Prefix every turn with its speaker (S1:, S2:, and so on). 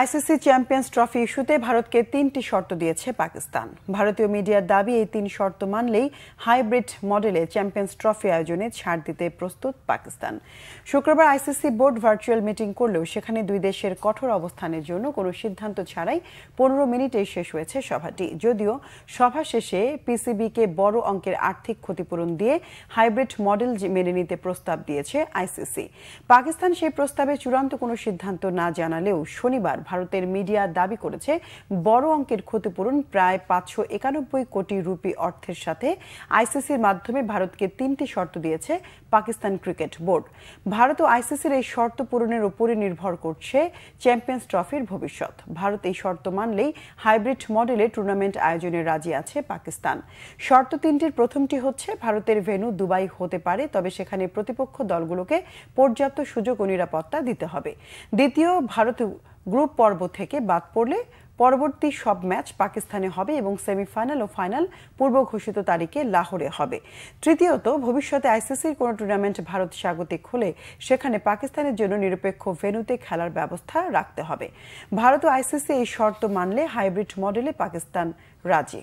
S1: ICC champions trophy ইস্যুতে ভারতকে ৩টি শর্ত দিয়েছে পাকিস্তান। ভারতীয় মিডিয়ার দাবি, এই ৩ শর্ত মানলেই হাইব্রিড মডেলে চ্যাম্পিয়ন্স ট্রফি আয়োজনে ছাড় দিতে প্রস্তুত পাকিস্তান। শুক্রবার আইসিসি বোর্ড ভার্চুয়াল মিটিং করলেও সেখানে দুই দেশের কঠোর অবস্থানের জন্য কোনো সিদ্ধান্ত ছাড়াই ১৫ মিনিটেই শেষ হয়েছে সভাটি। যদিও সভা শেষে পিসিবিকে বড় অঙ্কের আর্থিক ক্ষতিপূরণ দিয়ে হাইব্রিড মডেল মেনে নিতে প্রস্তাব দিয়েছে আইসিসি। পাকিস্তান সেই প্রস্তাবে চূড়ান্ত কোনো সিদ্ধান্ত না জানালেও শনিবার ভারতের মিডিয়া দাবি করেছে বড় অঙ্কের ক্ষতিপূরণ প্রায় ৫৯১ কোটি রুপি অর্থের সাথে আইসিসির মাধ্যমে ভারতকে ৩টি শর্ত দিয়েছে পাকিস্তান ক্রিকেট বোর্ড। ভারত ও আইসিসির এই শর্ত পূরণের উপরে নির্ভর করছে চ্যাম্পিয়ন্স ট্রফির ভবিষ্যৎ। ভারত এই শর্ত মানলেই হাইব্রিড মডেলে টুর্নামেন্ট আয়োজনে রাজি আছে পাকিস্তান। শর্ত ৩টির প্রথমটি হচ্ছে, ভারতের ভেন্যু দুবাই হতে পারে, তবে সেখানে প্রতিপক্ষ দলগুলোকে পর্যাপ্ত সুযোগ ও নিরাপত্তা দিতে হবে। দ্বিতীয়, ভারত গ্রুপ পর্ব থেকে বাদ পড়লে পরবর্তী সব ম্যাচ পাকিস্তানে হবে এবং সেমিফাইনাল ও ফাইনাল পূর্ব ঘোষিত তারিখে লাহোরে হবে। তৃতীয়ত, ভবিষ্যতে আইসিসির কোনো টুর্নামেন্ট ভারত স্বাগতিক হলে সেখানে পাকিস্তানের জন্য নিরপেক্ষ ভেন্যুতে খেলার ব্যবস্থা রাখতে হবে। ভারত ও আইসিসি এই শর্ত মানলে হাইব্রিড মডেলে পাকিস্তান রাজি।